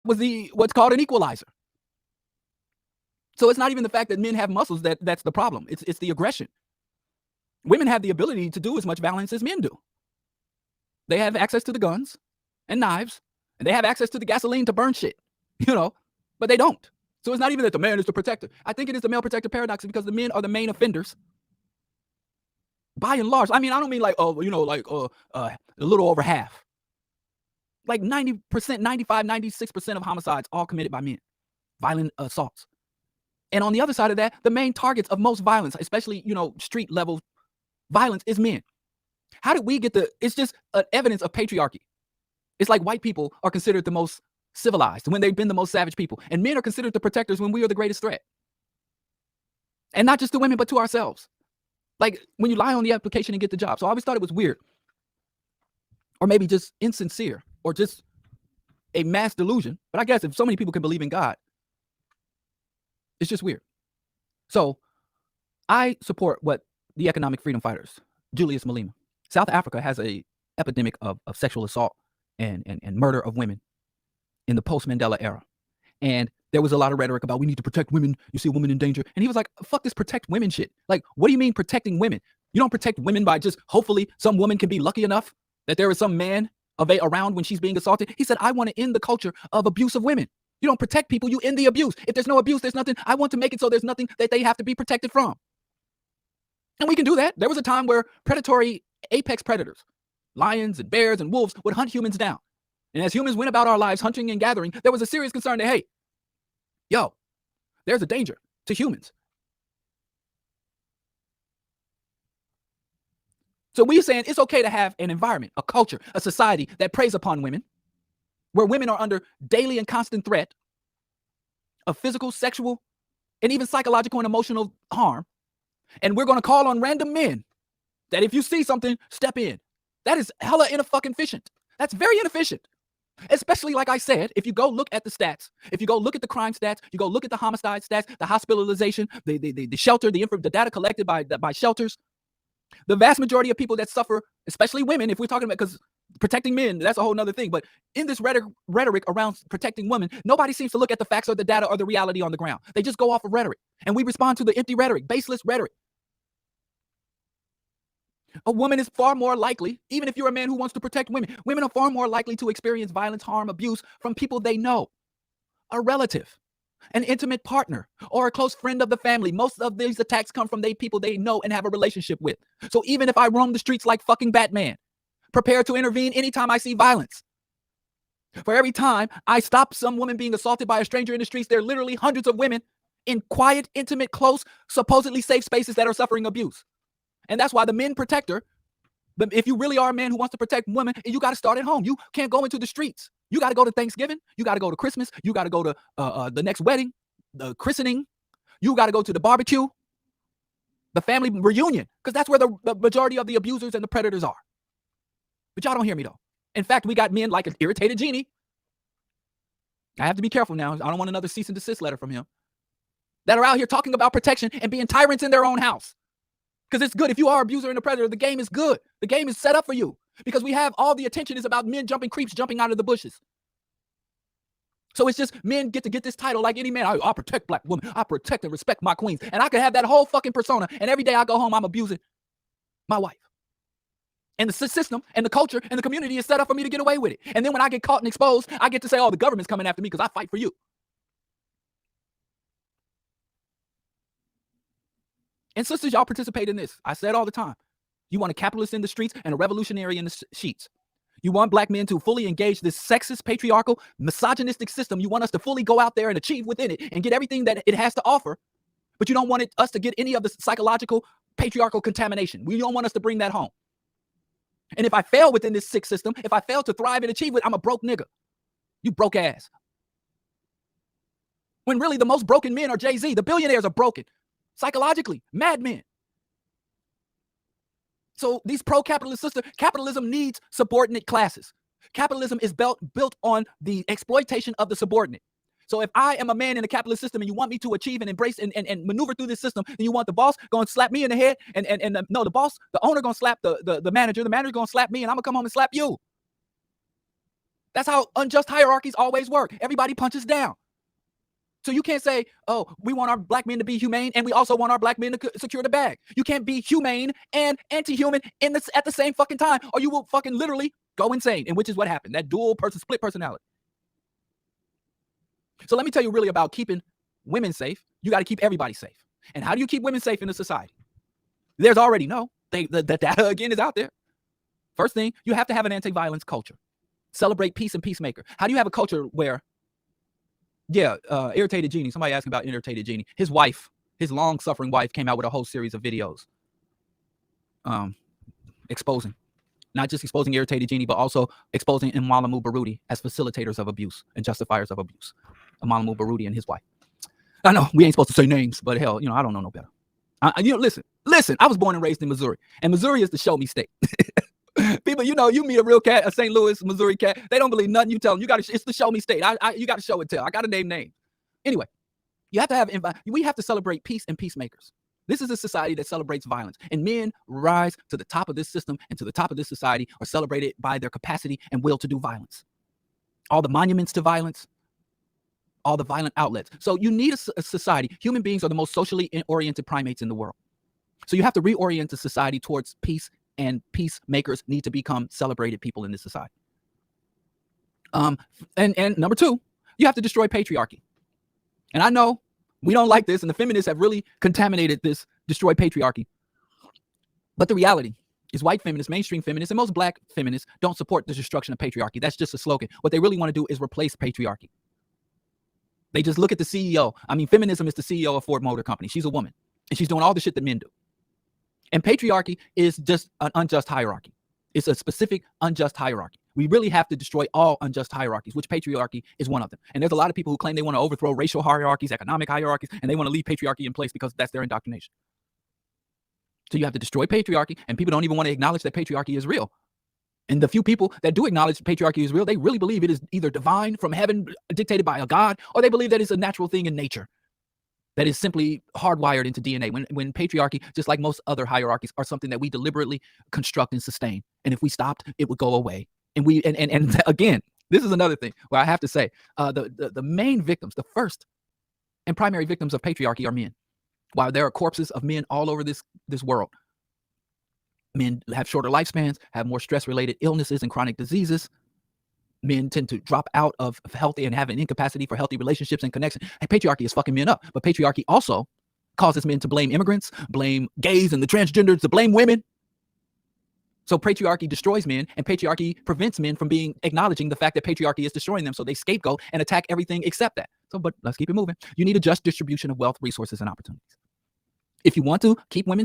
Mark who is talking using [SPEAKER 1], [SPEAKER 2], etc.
[SPEAKER 1] was what's called an equalizer. So it's not even the fact that men have muscles that's the problem. It's the aggression. Women have the ability to do as much violence as men do. They have access to the guns and knives, and they have access to the gasoline to burn shit, but they don't. So it's not even that the man is the protector. I think it is the male protector paradox because the men are the main offenders. By and large, I mean, I don't mean like, a little over half. Like 90%, 95, 96% of homicides all committed by men. Violent assaults. And on the other side of that, the main targets of most violence, especially, street level violence, is men. How did we get it's just evidence of patriarchy. It's like white people are considered the most civilized when they've been the most savage people. And men are considered the protectors when we are the greatest threat. And not just to women, but to ourselves. Like when you lie on the application and get the job. So I always thought it was weird. Or maybe just insincere. Or just a mass delusion. But I guess if so many people can believe in God, it's just weird. So I support what the economic freedom fighters, Julius Malema. South Africa has a epidemic of sexual assault and murder of women in the post-Mandela era. And there was a lot of rhetoric about we need to protect women. You see a woman in danger. And he was like, fuck this protect women shit. Like, what do you mean protecting women? You don't protect women by just hopefully some woman can be lucky enough that there is some man around when she's being assaulted. He said, I want to end the culture of abuse of women. You don't protect people, you end the abuse. If there's no abuse, there's nothing. I want to make it so there's nothing that they have to be protected from. And we can do that. There was a time where predatory apex predators, lions and bears and wolves, would hunt humans down. And as humans went about our lives hunting and gathering, there was a serious concern that, hey, there's a danger to humans. So we're saying it's okay to have an environment, a culture, a society that preys upon women, where women are under daily and constant threat of physical, sexual, and even psychological and emotional harm. And we're going to call on random men that if you see something, step in. That is hella inefficient. That's very inefficient. Especially, like I said, if you go look at the stats, if you go look at the crime stats, you go look at the homicide stats, the hospitalization, the shelter, the data collected by shelters, the vast majority of people that suffer, especially women, if we're talking about, because protecting men, that's a whole nother thing. But in this rhetoric around protecting women, nobody seems to look at the facts or the data or the reality on the ground. They just go off of rhetoric. And we respond to the empty rhetoric, baseless rhetoric. A woman is far more likely, even if you're a man who wants to protect women, women are far more likely to experience violence, harm, abuse from people they know, a relative, an intimate partner, or a close friend of the family. Most of these attacks come from people they know and have a relationship with. So even if I roam the streets like fucking Batman, prepare to intervene anytime I see violence. For every time I stop some woman being assaulted by a stranger in the streets, there are literally hundreds of women in quiet, intimate, close, supposedly safe spaces that are suffering abuse. And that's why the men protector, if you really are a man who wants to protect women, you got to start at home. You can't go into the streets. You got to go to Thanksgiving. You got to go to Christmas. You got to go to the next wedding, the christening. You got to go to the barbecue, the family reunion, because that's where the majority of the abusers and the predators are. But y'all don't hear me, though. In fact, we got men like an irritated genie. I have to be careful now. I don't want another cease and desist letter from him. That are out here talking about protection and being tyrants in their own house. Because it's good. If you are an abuser and a predator, the game is good. The game is set up for you. Because we have all the attention is about men creeps jumping out of the bushes. So it's just men get to get this title like any man. I protect black women. I protect and respect my queens. And I can have that whole fucking persona. And every day I go home, I'm abusing my wife. And the system and the culture and the community is set up for me to get away with it. And then when I get caught and exposed, I get to say, oh, the government's coming after me because I fight for you. And sisters, y'all participate in this. I say it all the time. You want a capitalist in the streets and a revolutionary in the sheets. You want black men to fully engage this sexist, patriarchal, misogynistic system. You want us to fully go out there and achieve within it and get everything that it has to offer. But you don't want us to get any of the psychological, patriarchal contamination. We don't want us to bring that home. And if I fail within this sick system, if I fail to thrive and achieve it, I'm a broke nigga. You broke ass. When really the most broken men are Jay-Z. The billionaires are broken. Psychologically, madmen. So these pro-capitalist sisters, capitalism needs subordinate classes. Capitalism is built on the exploitation of the subordinate. So if I am a man in a capitalist system and you want me to achieve and embrace and maneuver through this system, then you want the boss going to slap me in the head and no, the boss, the owner going to slap the manager going to slap me and I'm going to come home and slap you. That's how unjust hierarchies always work. Everybody punches down. So you can't say, oh, we want our black men to be humane and we also want our black men to secure the bag. You can't be humane and anti-human at the same fucking time, or you will fucking literally go insane, and which is what happened. That split personality. So let me tell you really about keeping women safe. You got to keep everybody safe. And how do you keep women safe in a society? There's already the data again is out there. First thing, you have to have an anti-violence culture. Celebrate peace and peacemaker. How do you have a culture where, Irritated Genie, somebody asking about Irritated Genie. His wife, his long-suffering wife, came out with a whole series of videos exposing, not just exposing Irritated Genie, but also exposing Mwalimu Baruti as facilitators of abuse and justifiers of abuse. Mwalimu Baruti and his wife. I know we ain't supposed to say names, but hell, I don't know no better. Listen, I was born and raised in Missouri, and Missouri is the show me state. People, you meet a real cat, a St. Louis, Missouri cat, they don't believe nothing you tell them. It's the show me state. You got to show and tell. I got to name names. Anyway, we have to celebrate peace and peacemakers. This is a society that celebrates violence, and men rise to the top of this system and to the top of this society are celebrated by their capacity and will to do violence. All the monuments to violence, all the violent outlets. So you need a society. Human beings are the most socially oriented primates in the world. So you have to reorient the society towards peace, and peacemakers need to become celebrated people in this society. And number two, you have to destroy patriarchy. And I know we don't like this, and the feminists have really contaminated this destroy patriarchy. But the reality is white feminists, mainstream feminists, and most black feminists don't support the destruction of patriarchy. That's just a slogan. What they really want to do is replace patriarchy. They just look at the CEO. Feminism is the CEO of Ford Motor Company. She's a woman, and she's doing all the shit that men do. And patriarchy is just an unjust hierarchy. It's a specific unjust hierarchy. We really have to destroy all unjust hierarchies, which patriarchy is one of them. And there's a lot of people who claim they want to overthrow racial hierarchies, economic hierarchies, and they want to leave patriarchy in place because that's their indoctrination. So you have to destroy patriarchy, and people don't even want to acknowledge that patriarchy is real. And the few people that do acknowledge patriarchy is real, they really believe it is either divine from heaven, dictated by a god, or they believe that it's a natural thing in nature that is simply hardwired into DNA. When patriarchy, just like most other hierarchies, are something that we deliberately construct and sustain. And if we stopped, it would go away. And again, this is another thing where I have to say, the main victims, the first and primary victims of patriarchy are men. While there are corpses of men all over this world, men have shorter lifespans, have more stress-related illnesses and chronic diseases. Men tend to drop out of healthy and have an incapacity for healthy relationships and connection. And patriarchy is fucking men up. But patriarchy also causes men to blame immigrants, blame gays and the transgenders, to blame women. So patriarchy destroys men, and patriarchy prevents men from acknowledging the fact that patriarchy is destroying them. So they scapegoat and attack everything except that. But let's keep it moving. You need a just distribution of wealth, resources, and opportunities. If you want to keep women